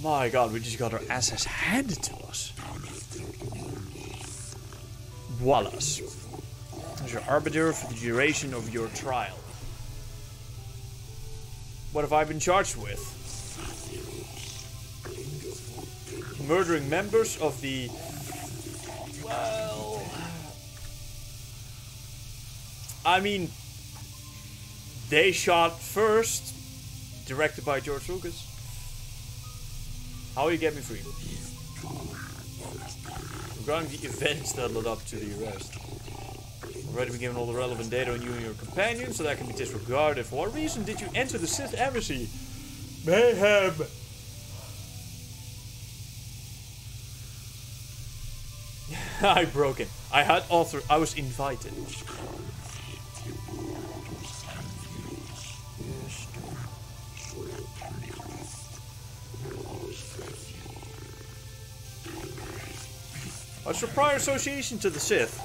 My god, we just got our asses handed to us. Wallace. As your arbiter for the duration of your trial. What have I been charged with? Murdering members of the... Well... I mean... They Shot First. Directed by George Lucas. How will you get me free? Regarding the events that led up to the arrest. Already been given all the relevant data on you and your companions, so that can be disregarded. For what reason did you enter the Sith embassy? Mayhem! I broke it. I was invited. What's your prior association to the Sith?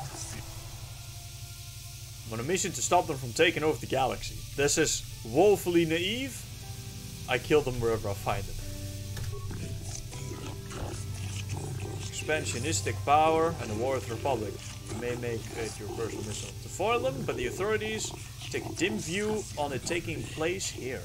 I'm on a mission to stop them from taking over the galaxy. This is woefully naive. I kill them wherever I find them. Expansionistic power and the war with the Republic. You may make it your personal mission to foil them, but the authorities take a dim view on it taking place here.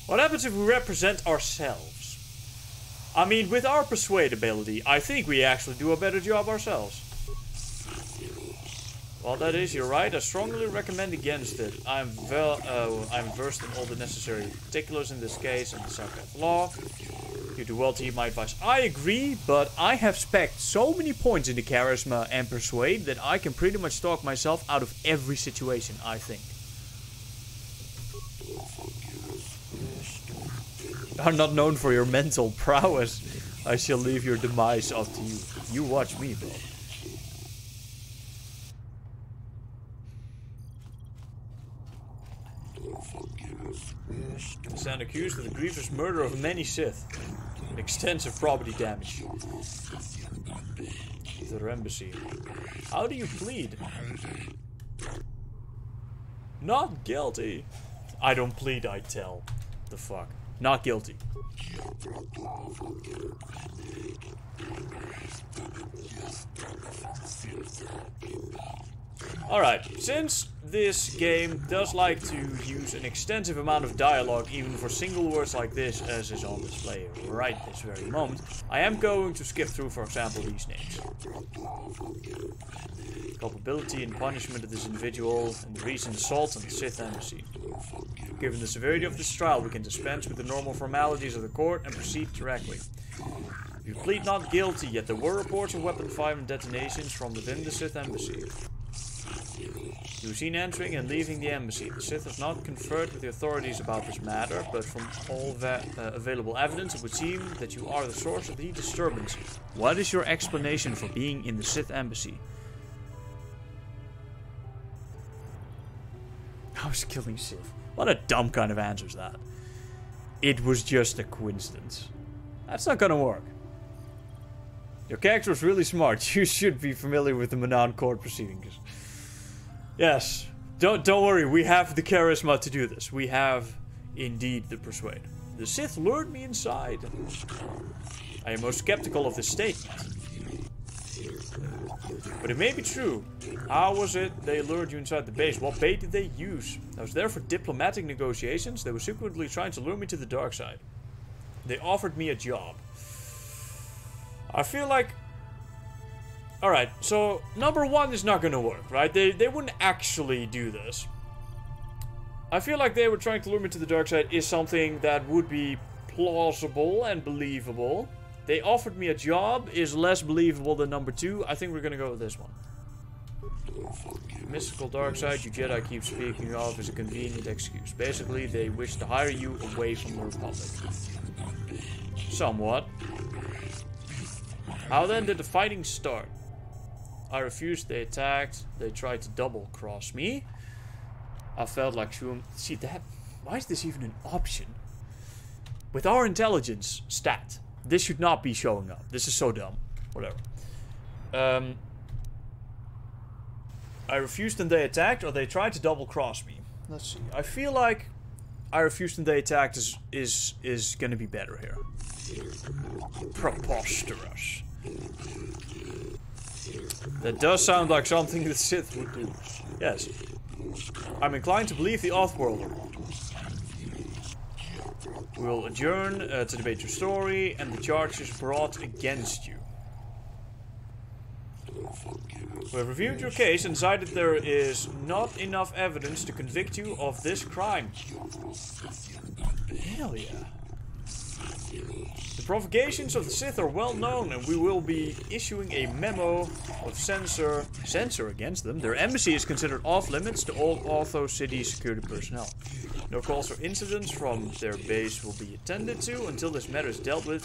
What happens if we represent ourselves? I mean, with our persuade ability, I think we actually do a better job ourselves. Well, that is, you're right. I strongly recommend against it. I'm versed in all the necessary particulars in this case and the subject law. You do well to heed my advice. I agree, but I have spec'd so many points in the charisma and persuade that I can pretty much talk myself out of every situation, I think. Are not known for your mental prowess. I shall leave your demise up to you. You watch me, bro. I stand accused of the grievous murder of many Sith. And extensive property damage. The embassy. How do you plead? Not guilty. I don't plead, I tell. The fuck. Not guilty. Alright, since this game does like to use an extensive amount of dialogue even for single words like this as is on display right this very moment, I am going to skip through, for example, these names. Culpability and punishment of this individual and the recent assault on the Sith embassy. Given the severity of this trial, we can dispense with the normal formalities of the court and proceed directly. You plead not guilty, yet there were reports of weapon fire and detonations from within the Sith embassy. You were seen entering and leaving the embassy. The Sith have not conferred with the authorities about this matter, but from all available evidence, it would seem that you are the source of the disturbance. What is your explanation for being in the Sith embassy? I was killing Sith. What a dumb kind of answer is that. It was just a coincidence. That's not gonna work. Your character was really smart. You should be familiar with the Manan court proceedings. Yes. Don't worry. We have the charisma to do this. We have, indeed, the persuade. The Sith lured me inside. I am most skeptical of this statement. But it may be true. How was it they lured you inside the base? What bait did they use? I was there for diplomatic negotiations. They were secretly trying to lure me to the dark side. They offered me a job. I feel like... Alright, so number one is not gonna work, right? They wouldn't actually do this. I feel like they were trying to lure me to the dark side is something that would be plausible and believable. They offered me a job is less believable than number two. I think we're gonna go with this one. The mystical dark side you Jedi keep speaking of is a convenient excuse. Basically, they wish to hire you away from the Republic. Somewhat. How then did the fighting start? I refused, they attacked, they tried to double-cross me. I felt like see that... Why is this even an option? With our intelligence stat, this should not be showing up. This is so dumb. Whatever. I refused and they attacked, or they tried to double cross me. Let's see. I feel like I refused and they attacked is gonna be better here. Preposterous. That does sound like something the Sith would do. Yes. I'm inclined to believe the Othworlder. We will adjourn to debate your story and the charges brought against you. We have reviewed your case and decided there is not enough evidence to convict you of this crime. Hell yeah. The provocations of the Sith are well known, and we will be issuing a memo of censor against them. Their embassy is considered off limits to all Otho City security personnel. No calls for incidents from their base will be attended to until this matter is dealt with,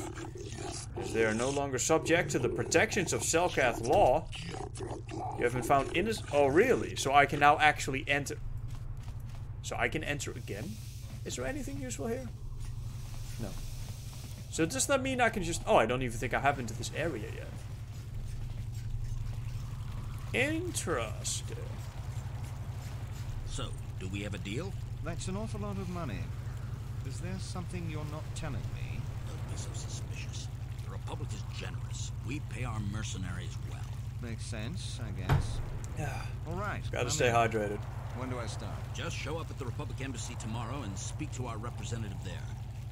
as they are no longer subject to the protections of Selkath law. You have been found innocent. Oh, really? So I can now actually enter. So I can enter again? Is there anything useful here? No. So does that mean I can just... Oh, I don't even think I have into this area yet. Interesting. So, do we have a deal? That's an awful lot of money. Is there something you're not telling me? Don't be so suspicious. The Republic is generous. We pay our mercenaries well. Makes sense, I guess. Yeah. All right. Gotta stay hydrated. When do I start? Just show up at the Republic Embassy tomorrow and speak to our representative there.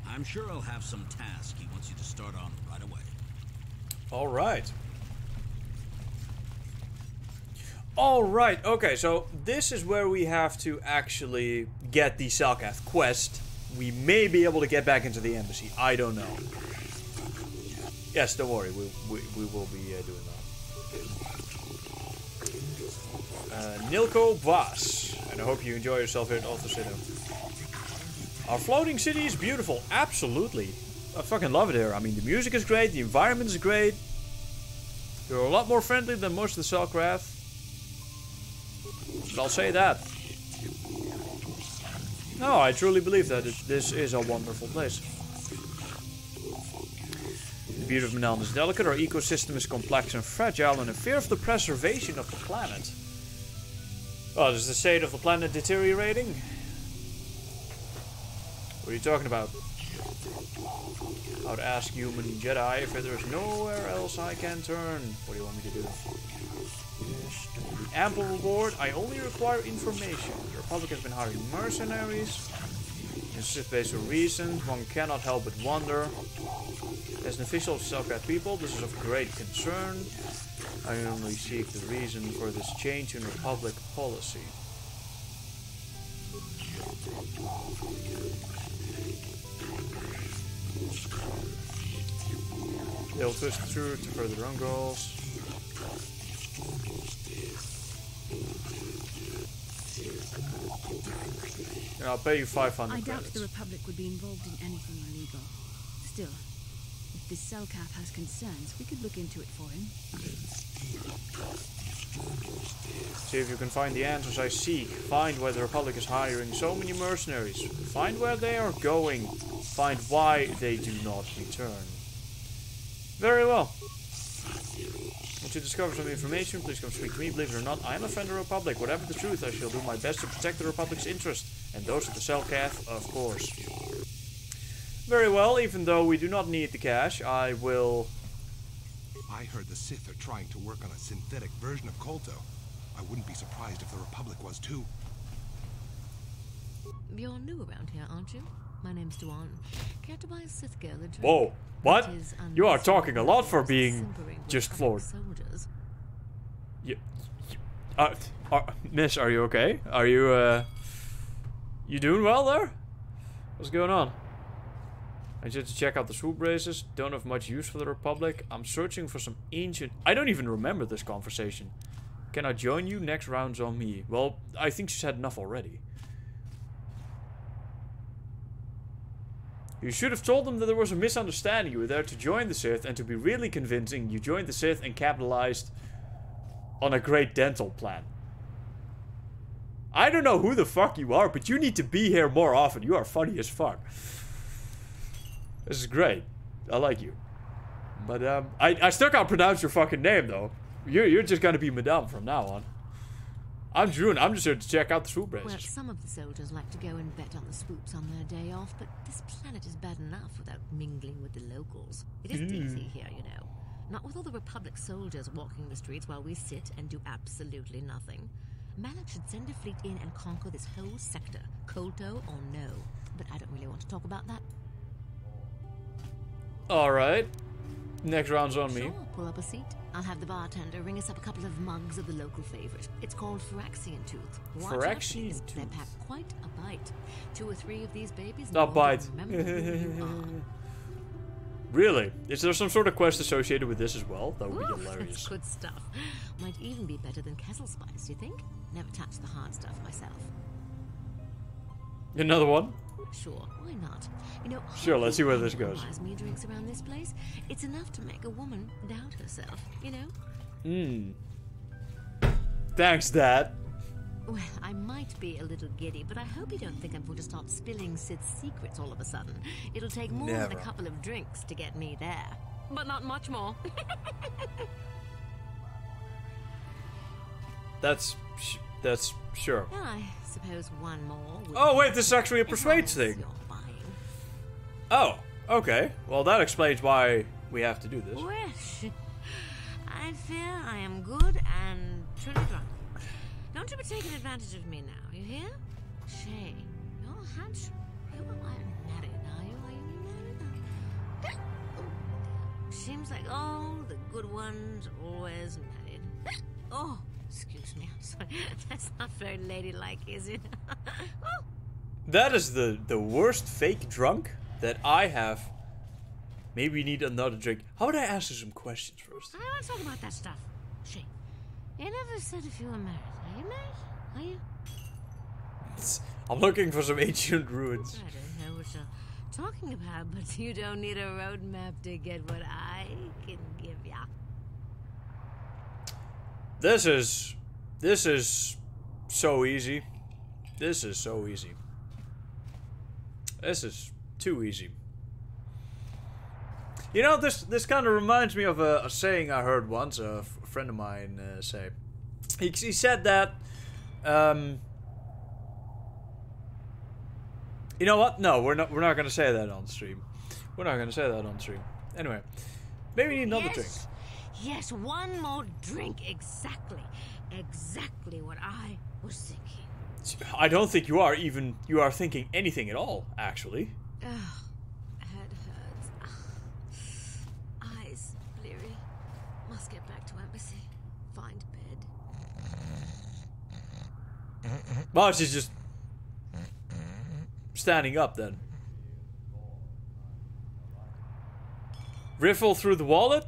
I'm sure he'll have some task he wants you to start on right away. Alright. Alright, okay, so this is where we have to actually get the Selkath quest. We may be able to get back into the embassy. I don't know. Yes, don't worry, we will be doing that. Nilko Vas. And I hope you enjoy yourself here at Otho City. Our floating city is beautiful. Absolutely. I fucking love it here. I mean, the music is great. The environment is great. You're a lot more friendly than most of the Selkath. But I'll say that. No, I truly believe that this is a wonderful place. The beauty of Maneln is delicate. Our ecosystem is complex and fragile, and in fear of the preservation of the planet. Oh, is the state of the planet deteriorating? What are you talking about? I would ask human Jedi if there is nowhere else I can turn. What do you want me to do? The ample reward. I only require information. The Republic has been hiring mercenaries. In Sith base for reasons one cannot help but wonder. As an official of Selkath people, this is of great concern. I only seek the reason for this change in Republic policy. They'll twist the truth to further their own goals. And I'll pay you 500 I doubt credits. the Republic would be involved in anything illegal. Still, if this Selkath has concerns, we could look into it for him. See if you can find the answers I seek. Find why the Republic is hiring so many mercenaries. Find where they are going. Find why they do not return. Very well. Want to discover some information? Please come speak to me. Believe it or not, I am a friend of the Republic. Whatever the truth, I shall do my best to protect the Republic's interests. And those of the Selkath, of course. Very well, even though we do not need the cash, I will... I heard the Sith are trying to work on a synthetic version of Kolto. I wouldn't be surprised if the Republic was too. You're new around here, aren't you? My name's Duan. Care to buy a Sith girl a drink? Whoa, what? That is You are talking a lot for being simpering with just public floored. soldiers. Miss, are you okay? Are you, you doing well there? What's going on? I just to check out the swoop races. Don't have much use for the Republic. I'm searching for some ancient... I don't even remember this conversation. Can I join you? Next round's on me. Well, I think she's had enough already. You should have told them that there was a misunderstanding. You were there to join the Sith, and to be really convincing, you joined the Sith and capitalized on a great dental plan. I don't know who the fuck you are, but you need to be here more often. You are funny as fuck. This is great. I like you. But, I still can't pronounce your fucking name, though. You're just gonna be Madame from now on. I'm Drew, and I'm just here to check out the swoop Well, races. some of the soldiers like to go and bet on the swoops on their day off, but this planet is bad enough without mingling with the locals. It isn't easy here, you know. Not with all the Republic soldiers walking the streets while we sit and do absolutely nothing. Malak should send a fleet in and conquer this whole sector, Kolto or no. But I don't really want to talk about that. Alright. Next round's on me. Sure, pull up a seat. I'll have the bartender ring us up a couple of mugs of the local favorite. It's called Phyrexian Tooth. Phyrexian Tooth. They pack quite a bite. 2 or 3 of these babies. A bite. Remember who you are. Really? Is there some sort of quest associated with this as well? That would be Ooh, hilarious. that's good stuff. Might even be better than Kessel Spice, you think? Never touched the hard stuff myself. Another one? Sure, why not? You know, Sure, let's see where this goes. buys me drinks around this place. It's enough to make a woman doubt herself, you know? Thanks, Dad. Well, I might be a little giddy, but I hope you don't think I'm going to start spilling Sid's secrets all of a sudden. It'll take more than Never. a couple of drinks to get me there. But not much more. That's sure. Well, I suppose one more would Oh, be wait, this is actually a as long persuade as thing. you're buying. Oh, okay. Well, that explains why we have to do this. Well, I fear I am good and truly drunk. Don't you be taking advantage of me now, you hear? Shay, you're handsome. You are married, are you? Are you married? Oh, seems like all the good ones are always married. Oh, excuse me, I'm sorry. That's not very ladylike, is it? Oh. That is the worst fake drunk that I have. Maybe we need another drink. How would I ask you some questions first? I don't want to talk about that stuff. Shay, you never said if you were married. Are you married? Are you? I'm looking for some ancient ruins. I don't know what you're talking about, but you don't need a roadmap to get what I can give ya. This is so easy. This is so easy. This is too easy. You know, this kind of reminds me of a saying I heard once. A friend of mine say. He said that. You know what? No, we're not gonna say that on stream. We're not gonna say that on stream. Anyway, maybe we need another drink. Yes, one more drink. Exactly what I was thinking. I don't think you are thinking anything at all, actually. Ugh, head hurts. Eyes bleary. Must get back to embassy. Find bed. Well, she's just standing up then. Riffle through the wallet.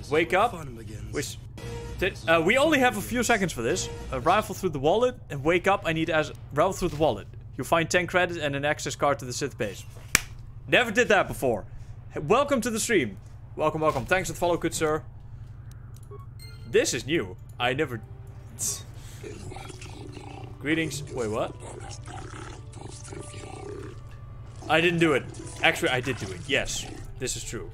Wake up. Which we only have a few seconds for this. Rifle through the wallet and wake up. I need as rifle through the wallet. You'll find 10 credits and an access card to the Sith base. Never did that before. Welcome to the stream. Welcome, welcome. Thanks for the follow, good sir. This is new. I never. Greetings. Wait, what? I didn't do it. Actually, I did do it. Yes, this is true.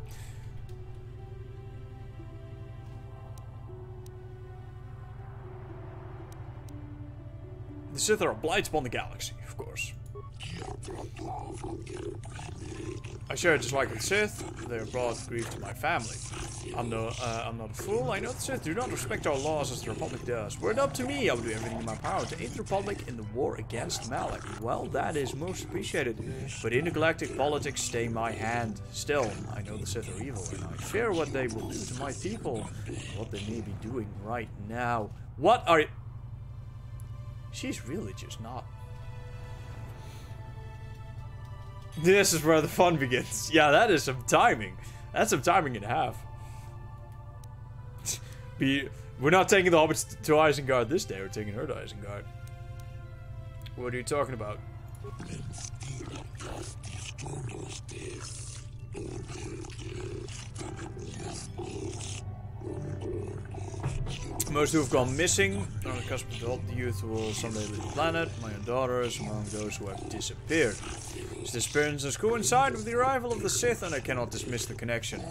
The Sith are a blight upon the galaxy, of course. I share a dislike of the Sith. They have brought grief to my family. I'm not a fool. I know the Sith do not respect our laws as the Republic does. Were it up to me, I would do everything in my power to aid the Republic in the war against Malak. Well, that is most appreciated. But intergalactic politics stay my hand. Still, I know the Sith are evil, and I fear what they will do to my people. And what they may be doing right now. What are you... She's really just not. This is where the fun begins. Yeah, that is some timing. That's some timing and a half. We're not taking the hobbits to Isengard this day. We're taking her to Isengard. What are you talking about? Most who have gone missing are on the cusp of help the youth who will someday leave the planet. My own daughter is among those who have disappeared. His disappearances coincide with the arrival of the Sith, and I cannot dismiss the connection.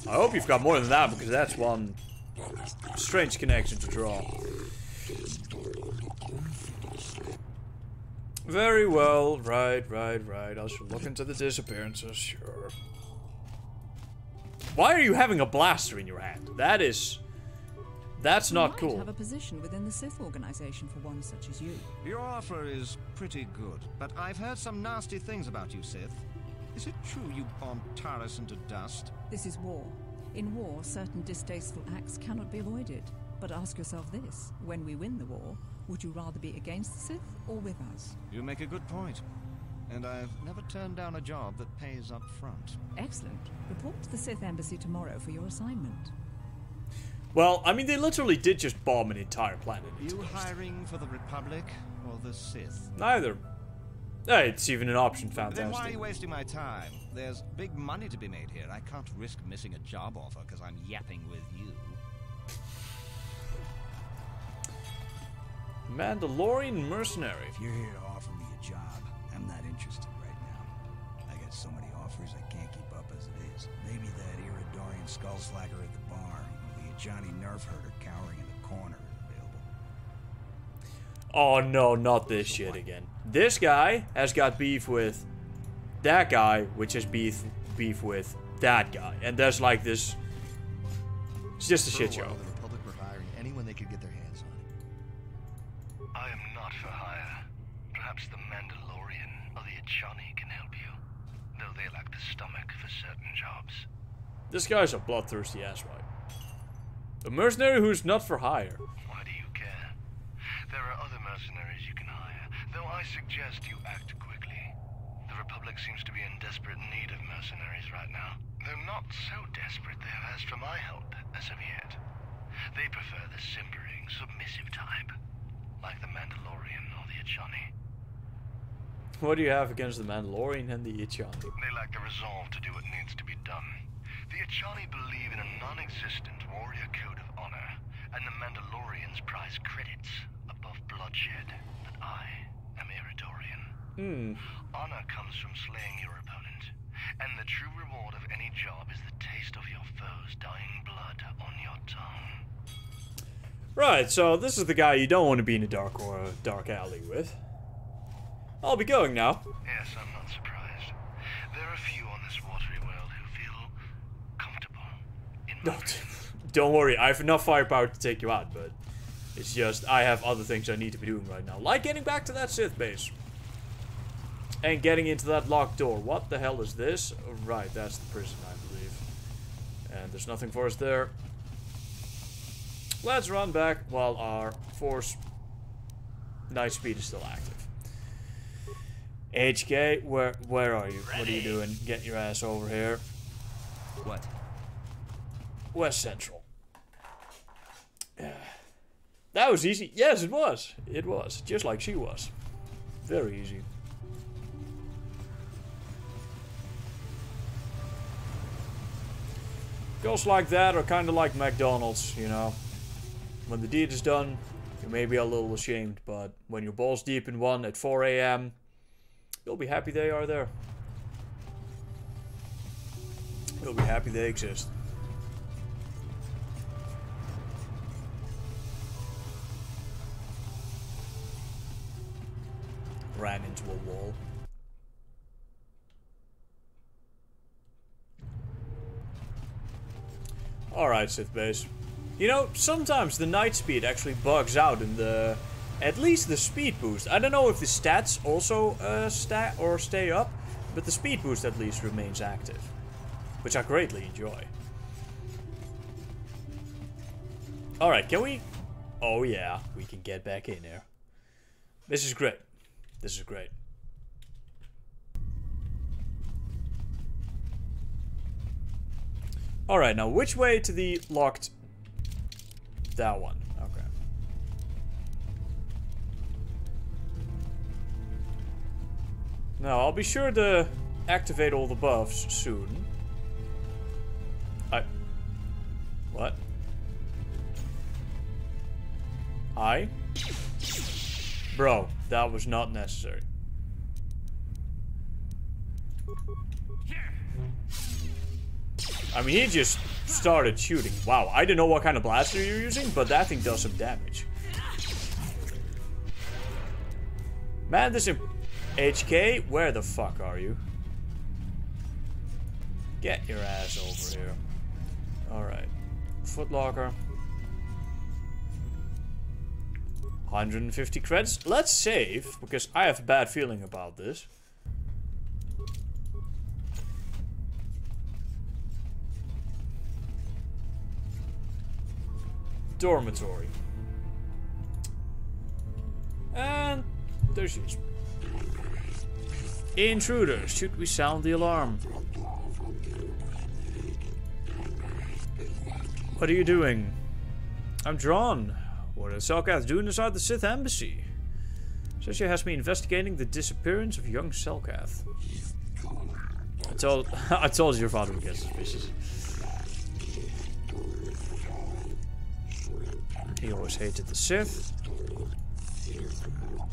I hope you've got more than that, because that's one strange connection to draw. Very well, right. I should look into the disappearances, sure. Why are you having a blaster in your hand? That's not cool. You might have a position within the Sith organization for one such as you. Your offer is pretty good, but I've heard some nasty things about you, Sith. Is it true you bombed Taris into dust? This is war. In war, certain distasteful acts cannot be avoided. But ask yourself this, when we win the war, would you rather be against the Sith or with us? You make a good point. And I've never turned down a job that pays up front. Excellent. Report to the Sith Embassy tomorrow for your assignment. Well, I mean, they literally did just bomb an entire planet. You hiring for the Republic or the Sith? Neither. Hey, it's even an option, fantastic. Then why are you wasting my time? There's big money to be made here. I can't risk missing a job offer because I'm yapping with you. Mandalorian mercenary. If you're here to offer me a job, I'm not interested right now. I got so many offers I can't keep up as it is. Maybe that Iridorian skullslacker at the bar, or the Johnny Nerf herder cowering in the corner is available. Oh no, not this shit again. This guy has got beef with that guy, which has beef with that guy. And there's like this... It's just a shit show. The Republic were hiring anyone they could get their hands on. I am not for hire. Perhaps the Mandalorian or the Echani can help you, though they lack the stomach for certain jobs. This guy's a bloodthirsty asswipe. A mercenary who's not for hire. Why do you care? There are other mercenaries you can hire, though I suggest you act quickly. The Republic seems to be in desperate need of mercenaries right now. Though not so desperate they have asked for my help as of yet. They prefer the simpering, submissive type, like the Mandalorian or the Echani. What do you have against the Mandalorian and the Echani? They lack the resolve to do what needs to be done. The Echani believe in a non-existent warrior code of honor, and the Mandalorians prize credits above bloodshed. But I am Iridorian. Honor comes from slaying your opponent, and the true reward of any job is the taste of your foe's dying blood on your tongue. Right, so this is the guy you don't want to be in a dark alley with. I'll be going now. Yes, I'm not surprised. There are few on this watery world who feel comfortable in Don't worry, I have enough firepower to take you out, but it's just I have other things I need to be doing right now. Like getting back to that Sith base. And getting into that locked door. What the hell is this? Right, that's the prison, I believe. And there's nothing for us there. Let's run back while our force night speed is still active. HK, where are you? Ready. What are you doing? Get your ass over here. What? West Central. That was easy. Yes, it was. It was. Just like she was. Very easy. Goals like that are kind of like McDonald's, you know. When the deed is done, you may be a little ashamed, but when you're balls deep in one at 4 AM, you'll be happy they are there. You'll be happy they exist. Ran into a wall. Alright, Sith base. You know, sometimes the night speed actually bugs out in the... At least the speed boost. I don't know if the stats also stay up, but the speed boost at least remains active. Which I greatly enjoy. Alright, can we... Oh yeah, we can get back in here. This is great. This is great. Alright, now which way to the locked... That one. Okay. Now, I'll be sure to activate all the buffs soon. What? Bro, that was not necessary. I mean, he just started shooting. Wow, I don't know what kind of blaster you're using, but that thing does some damage. Man, this HK, where the fuck are you? Get your ass over here. Alright. Footlocker. 150 credits. Let's save, because I have a bad feeling about this. Dormitory. And there she is. Intruders, should we sound the alarm? What are you doing? I'm drawn. What is Selkath doing inside the Sith embassy? So she has me investigating the disappearance of young Selkath. I told you your father would get suspicious. He always hated the Sith.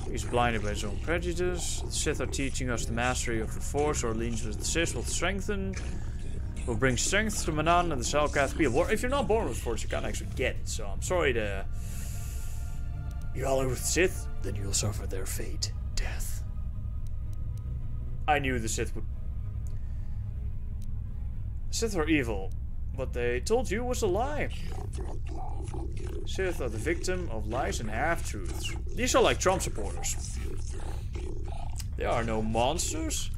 He's blinded by his own prejudice. The Sith are teaching us the mastery of the Force. Our allegiance with the Sith will strengthen. Will bring strength to Manan and the Selkath people. Or if you're not born with Force, you can't actually get it. So I'm sorry to... You ally with the Sith, then you'll suffer their fate. Death. I knew the Sith would... The Sith are evil. What they told you was a lie. Sith are the victim of lies and half-truths. These are like Trump supporters. They are no monsters.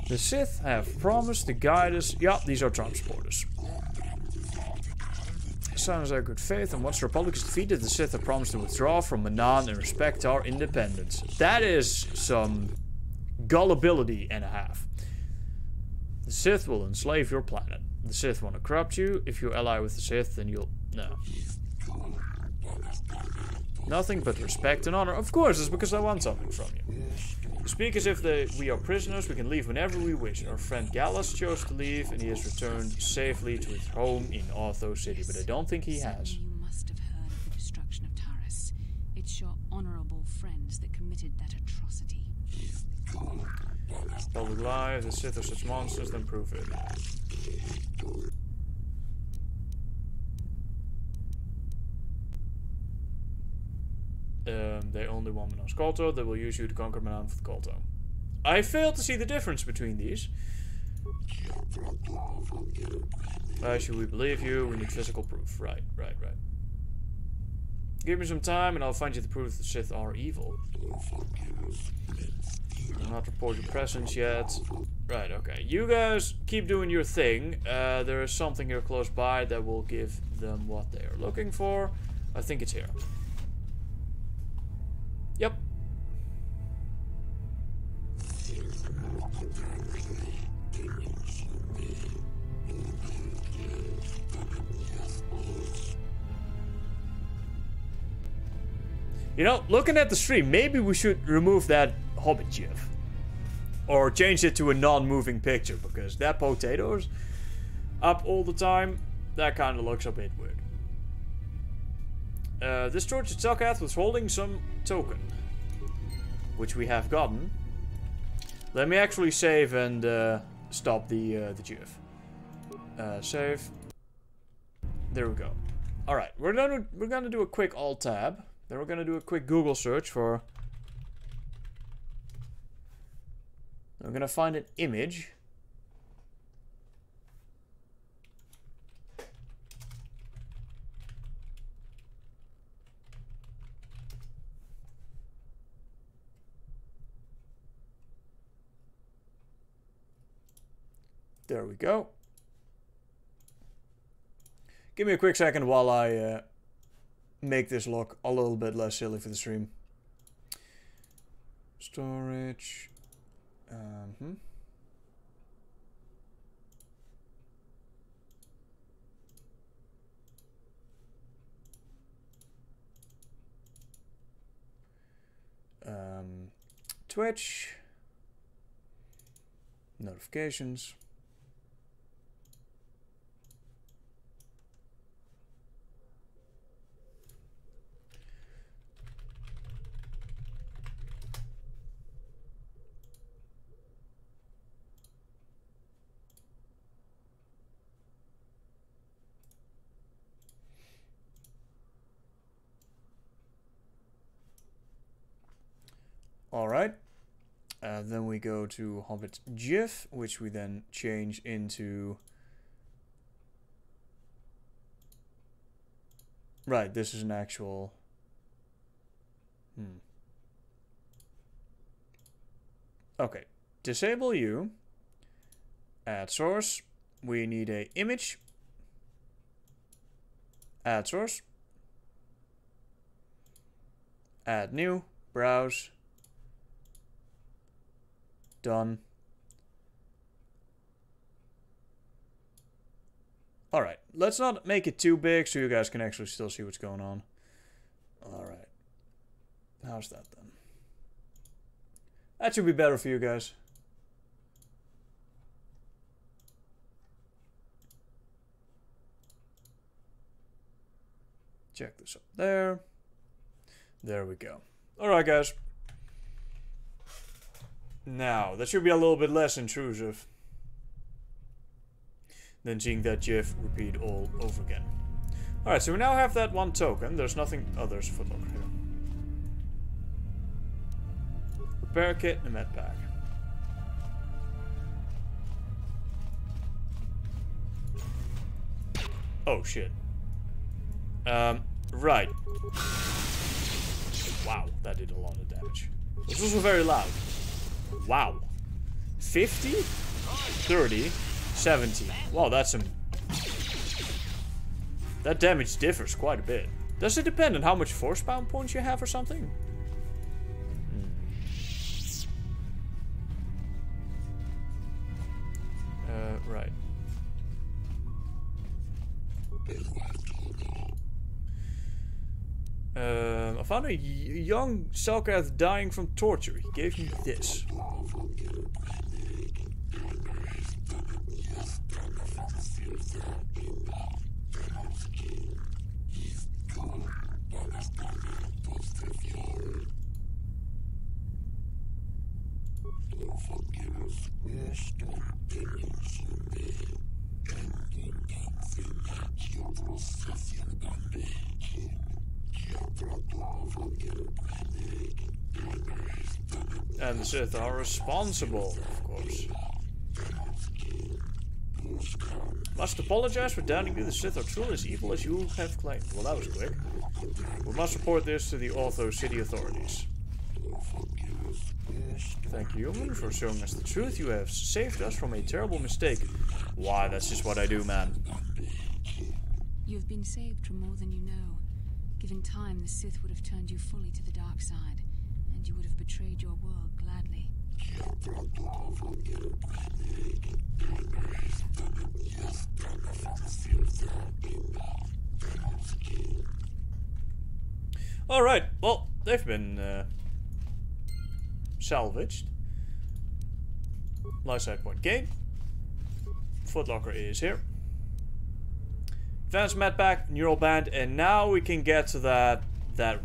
The Sith have promised to guide us. Yeah, these are Trump supporters. Sounds like good faith, and once the Republic is defeated, the Sith have promised to withdraw from Manan and respect our independence. That is some gullibility and a half. The Sith will enslave your planet. The Sith want to corrupt you. If you ally with the Sith, then you'll... No. Nothing but respect and honor. Of course, it's because I want something from you. You speak as if we are prisoners. We can leave whenever we wish. Our friend Gallus chose to leave, and he has returned safely to his home in Otho City, but I don't think he has. You must have heard of the destruction of Taris. It's your honorable friends that committed that atrocity. Public lies, the Sith are such monsters, then prove it. They only want Manan's Kolto. They will use you to conquer Manan for the Kolto. I fail to see the difference between these. Why should we believe you? We need physical proof. Right. Give me some time and I'll find you the proof the Sith are evil. I'll not report your presence yet. Right, okay. You guys keep doing your thing. There is something here close by that will give them what they are looking for. I think it's here. Yep. You know, looking at the stream, maybe we should remove that Hobbit gif. Or change it to a non-moving picture, because that potatoes up all the time, that kind of looks a bit weird. This tortured Selkath was holding some token, which we have gotten. Let me actually save and stop the GIF. Save. There we go. All right, we're gonna do a quick Alt Tab. Then we're gonna do a quick Google search for. I'm gonna find an image. There we go. Give me a quick second while I make this look a little bit less silly for the stream. Storage. Twitch. Notifications. Alright. Then we go to Hobbit Jiff, which we then change into... Right, this is an actual... Okay. Disable you. Add source. We need a image. Add source. Add new. Browse. Done. Alright, let's not make it too big so you guys can actually still see what's going on. Alright. How's that then? That should be better for you guys. Check this up there. There we go. Alright guys. Now, that should be a little bit less intrusive than seeing that GIF repeat all over again. Alright, so we now have that one token. There's nothing... Oh, there's a footlocker here. Repair kit and a med pack. Oh, shit. Right. Wow, that did a lot of damage. It was also very loud. Wow. 50? 30? 70. Wow, that's some... That damage differs quite a bit. Does it depend on how much force pound points you have or something? Right. I found a young Selkath dying from torture. He gave me this. And the Sith are responsible, of course. Must apologize for doubting you. The Sith are truly as evil as you have claimed. Well, that was quick. We must report this to the Ortho city authorities. Thank you, human, for showing us the truth. You have saved us from a terrible mistake. Why, that's just what I do, man. You have been saved from more than you know. Given time, the Sith would have turned you fully to the dark side, and you would have betrayed your world gladly. Alright, well, they've been salvaged. Light side point gain. Footlocker is here. Advanced medpack, neural band, and now we can get to that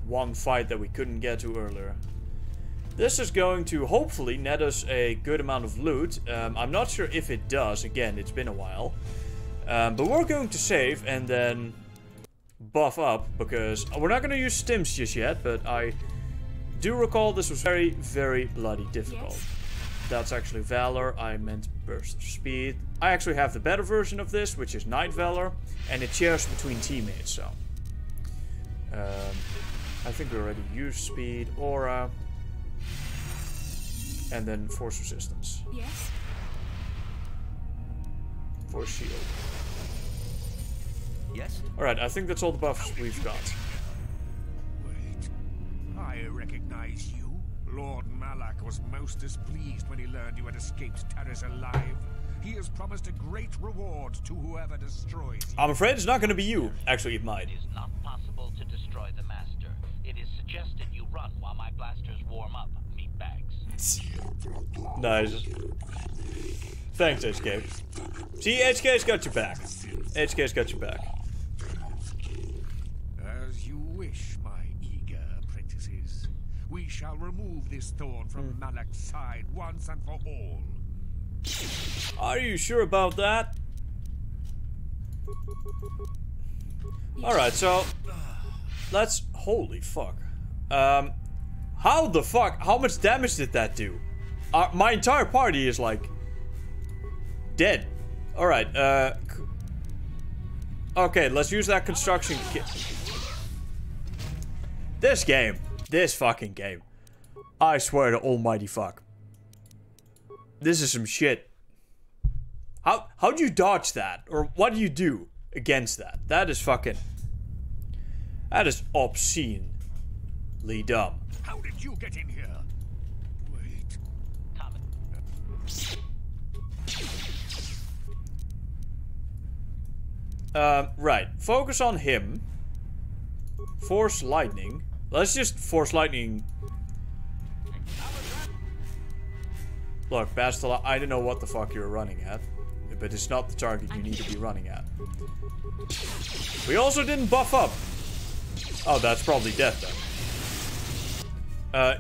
one fight that we couldn't get to earlier. This is going to hopefully net us a good amount of loot. I'm not sure if it does. Again, it's been a while. But we're going to save and then buff up, because we're not going to use stims just yet, but I do recall this was very, very bloody difficult. Yes. That's actually Valor. I meant Burst of Speed. I actually have the better version of this, which is Night Valor, and it shares between teammates, so... I think we already used Speed, Aura, and then Force Resistance. Yes. Force Shield. Yes? Alright, I think that's all the buffs we've got. Wait. I recognize you. Lord Malak was most displeased when he learned you had escaped Terrace alive. He has promised a great reward to whoever destroys you. I'm afraid it's not going to be you. Actually, it might. It is not possible to destroy the Master. It is suggested you run while my blasters warm up, meatbags. Nice. Thanks, HK. See, HK's got your back. HK's got your back. As you wish, my eager apprentices. We shall remove this thorn from Malak's side once and for all. Are you sure about that? Alright, so... Let's... Holy fuck. How the fuck? How much damage did that do? My entire party is like dead. Alright, okay, let's use that construction kit. This fucking game. I swear to almighty fuck. This is some shit. How do you dodge that? Or what do you do against that? That is fucking... That is obscenely dumb. How did you get in here? Wait. Right. Focus on him. Force lightning. Let's just force lightning. Look, Bastila, I don't know what the fuck you're running at. But it's not the target you need to be running at. We also didn't buff up. Oh, that's probably death then.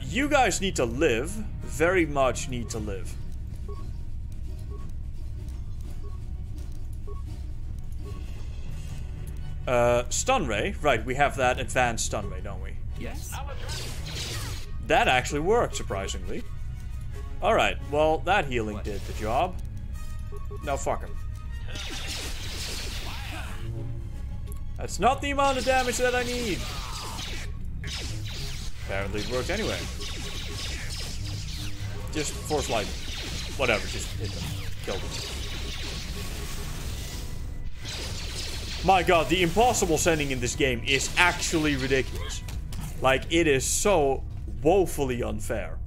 You guys need to live. Very much need to live. Stun ray. Right, we have that advanced stun ray, don't we? Yes. That actually worked, surprisingly. Alright, well, that healing did the job. Now fuck him. That's not the amount of damage that I need. Apparently it worked anyway. Just force lightning. Whatever, just hit them. Kill them. My god, the impossible sending in this game is actually ridiculous. Like, it is so woefully unfair.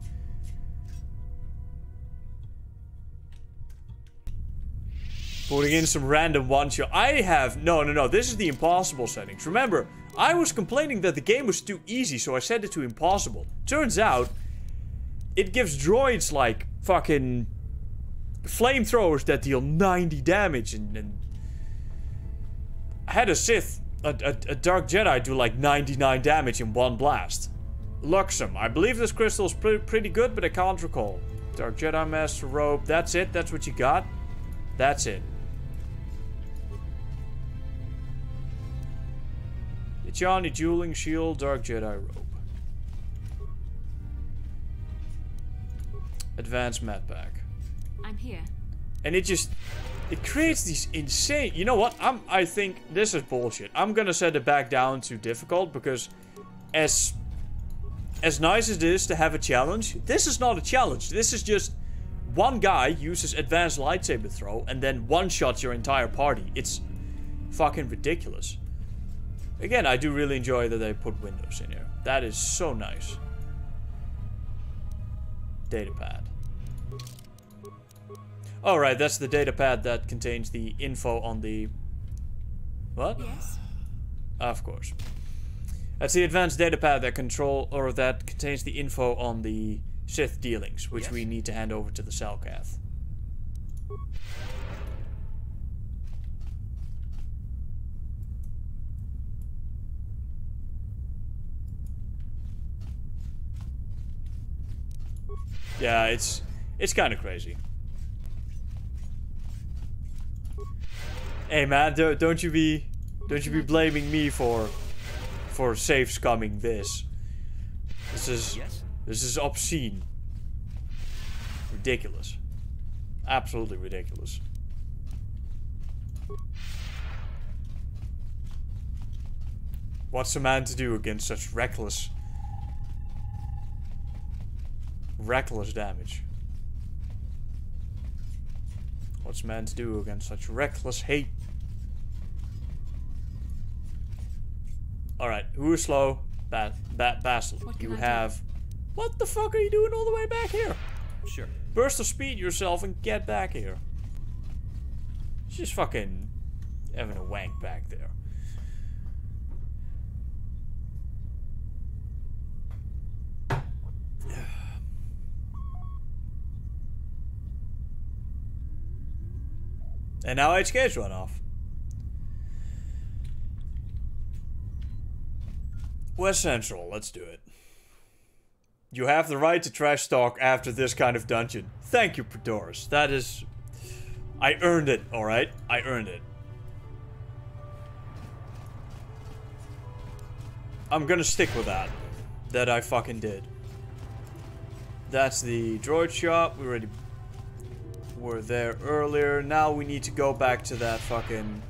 Putting in some random one-shot. I have... No. This is the impossible settings. Remember, I was complaining that the game was too easy, so I set it to impossible. Turns out, it gives droids, like, fucking... flamethrowers that deal 90 damage. And I had a Sith, a Dark Jedi, do, like, 99 damage in one blast. Luxem. I believe this crystal is pretty good, but I can't recall. Dark Jedi Master Robe. That's it. That's what you got. That's it. Johnny Dueling Shield, Dark Jedi Robe. Advanced Mat Pack. I'm here. And it creates these insane... You know what? I think this is bullshit. I'm gonna set it back down to difficult because as nice as it is to have a challenge, this is not a challenge. This is just one guy uses advanced lightsaber throw and then one-shots your entire party. It's fucking ridiculous. Again, I do really enjoy that they put windows in here. That is so nice. Datapad. Oh, right, that's the datapad that contains the info on the... What? Yes. Of course. That's the advanced datapad that contains the info on the Sith dealings, which we need to hand over to the Selkath. Yeah, it's kind of crazy. Hey man, don't you be blaming me for safe scumming this. This is obscene. Ridiculous. Absolutely ridiculous. What's a man to do against such reckless damage? What's man to do against such reckless hate? Alright, who is slow? Basil. You have... What the fuck are you doing all the way back here? Sure. Burst of speed yourself and get back here. Just fucking having a wank back there. And now HK's run off. West Central, let's do it. You have the right to trash talk after this kind of dungeon. Thank you, Predoris. That is... I earned it, alright? I earned it. I'm gonna stick with that. That I fucking did. That's the droid shop. We already were there earlier. Now we need to go back to that fucking...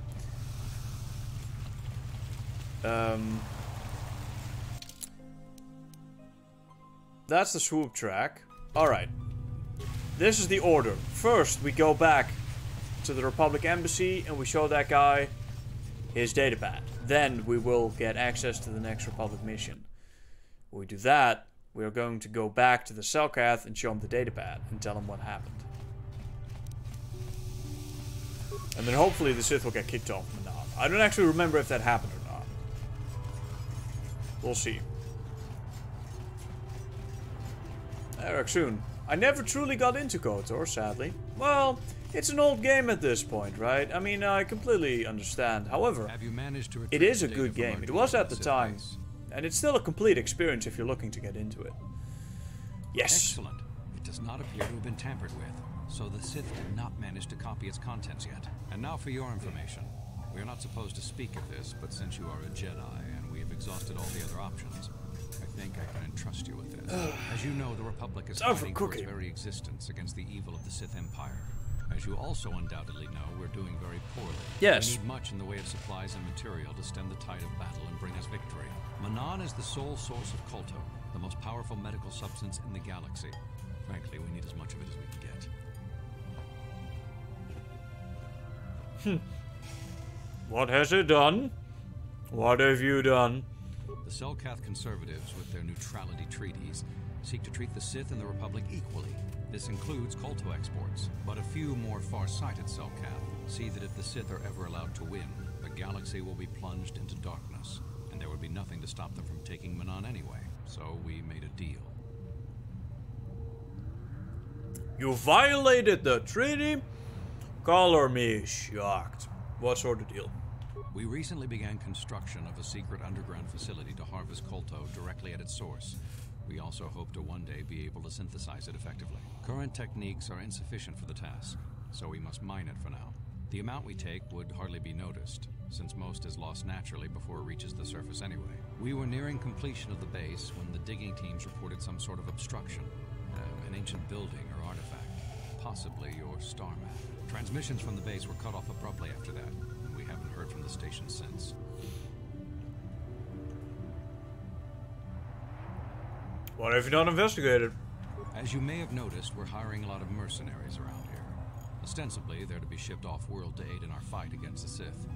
That's the swoop track. Alright. This is the order. First, we go back to the Republic Embassy and we show that guy his datapad. Then we will get access to the next Republic mission. When we do that, we are going to go back to the Selkath and show him the datapad and tell him what happened. And then hopefully the Sith will get kicked off Manan. I don't actually remember if that happened or not. We'll see. Eric, soon. I never truly got into KOTOR, sadly. Well, it's an old game at this point, right? I mean, I completely understand. However, it is a good game. It was at the time. And it's still a complete experience if you're looking to get into it. Yes. Excellent. It does not appear to have been tampered with, so the Sith did not manage to copy its contents yet. And now for your information. We are not supposed to speak of this, but since you are a Jedi and we have exhausted all the other options, I think I can entrust you with this. As you know, the Republic is fighting for its very existence against the evil of the Sith Empire. As you also undoubtedly know, we're doing very poorly. Yes. We need much in the way of supplies and material to stem the tide of battle and bring us victory. Manan is the sole source of Kolto, the most powerful medical substance in the galaxy. Frankly, we need as much of it as we can get. What has it done? What have you done? The Selkath conservatives, with their neutrality treaties, seek to treat the Sith and the Republic equally. This includes Kolto exports, but a few more far-sighted Selkath see that if the Sith are ever allowed to win, the galaxy will be plunged into darkness, and there would be nothing to stop them from taking Manan anyway. So we made a deal. You violated the treaty? Color me shocked. What sort of deal? We recently began construction of a secret underground facility to harvest Kolto directly at its source. We also hope to one day be able to synthesize it effectively. Current techniques are insufficient for the task, so we must mine it for now. The amount we take would hardly be noticed, since most is lost naturally before it reaches the surface anyway. We were nearing completion of the base when the digging teams reported some sort of obstruction. An ancient building or artifact, possibly your star map. Transmissions from the base were cut off abruptly after that, and we haven't heard from the station since. What have you not investigated? As you may have noticed, we're hiring a lot of mercenaries around here. Ostensibly, they're to be shipped off-world to aid in our fight against the Sith,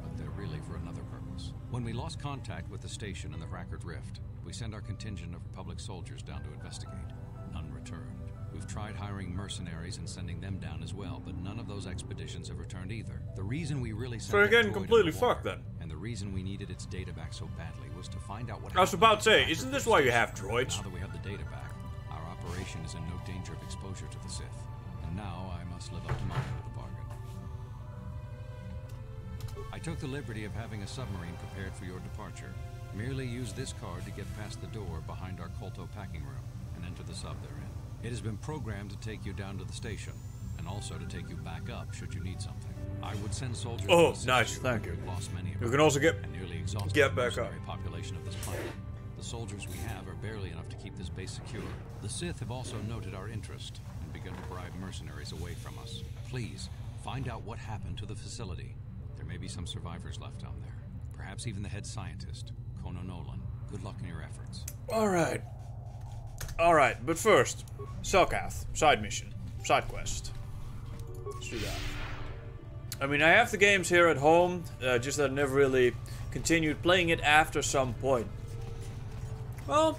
but they're really for another purpose. When we lost contact with the station in the Rackard Rift, we sent our contingent of Republic soldiers down to investigate. None returned. We've tried hiring mercenaries and sending them down as well, but none of those expeditions have returned either. The reason we really sent so you're getting completely fucked then. And the reason we needed its data back so badly was to find out what I was about to say, isn't this why you have droids? Now that we have the data back, our operation is in no danger of exposure to the Sith. And now I must live up to my end of the bargain. I took the liberty of having a submarine prepared for your departure. Merely use this card to get past the door behind our Kolto packing room and enter the sub they're in. It has been programmed to take you down to the station, and also to take you back up should you need something. I would send soldiers. Oh, nice, thank you. Lost many of you can also get back up. Population of this planet. The soldiers we have are barely enough to keep this base secure. The Sith have also noted our interest and begun to bribe mercenaries away from us. Please find out what happened to the facility. There may be some survivors left down there. Perhaps even the head scientist, Kono Nolan. Good luck in your efforts. Alright, but first, Selkath, side mission, side quest. Let's do that. I mean, I have the games here at home, just that I never really continued playing it after some point. Well,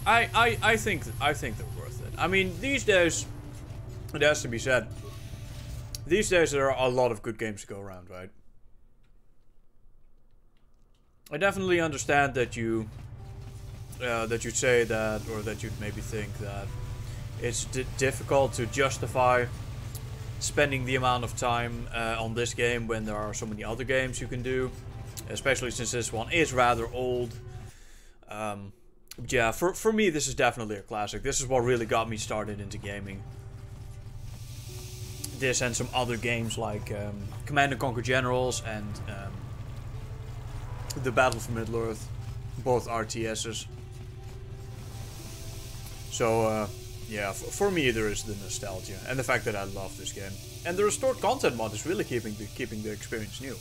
I think they're worth it. I mean, these days, it has to be said, these days there are a lot of good games to go around, right? I definitely understand that you'd say that, or that you'd maybe think that it's difficult to justify spending the amount of time on this game when there are so many other games you can do, especially since this one is rather old. Yeah, for me this is definitely a classic. This is what really got me started into gaming. This and some other games like Command & Conquer Generals and The Battle for Middle-earth, both RTSs. So, yeah, for me there is the nostalgia and the fact that I love this game. And the restored content mod is really keeping the experience new,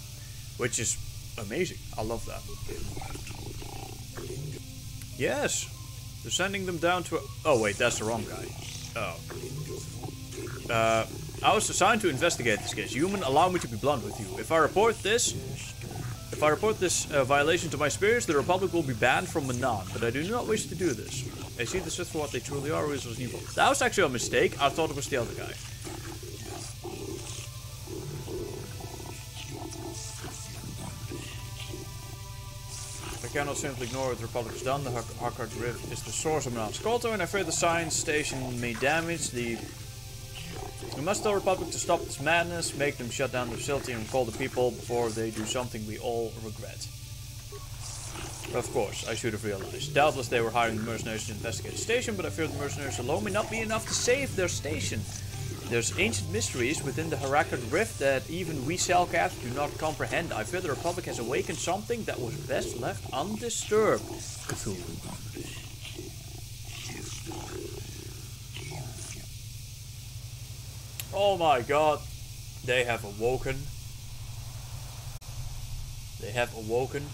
which is amazing. I love that. Yes, they're sending them down to. Oh wait, that's the wrong guy. Oh. I was assigned to investigate this case. Human, allow me to be blunt with you. If I report this violation to my superiors, the Republic will be banned from Manan. But I do not wish to do this. I see the Sith for what they truly are, which was evil. That was actually a mistake. I thought it was the other guy. I cannot simply ignore what the Republic has done. The Harkard Rift is the source of Manan's Kolto, and I fear the science station may damage the... We must tell the Republic to stop this madness, make them shut down the facility and call the people before they do something we all regret. Of course, I should have realized. Doubtless they were hiring the mercenaries to investigate the station, but I fear the mercenaries alone may not be enough to save their station. There's ancient mysteries within the Harakard Rift that even we Cellcats do not comprehend. I fear the Republic has awakened something that was best left undisturbed. Cthulhu. Oh my god. They have awoken. They have awoken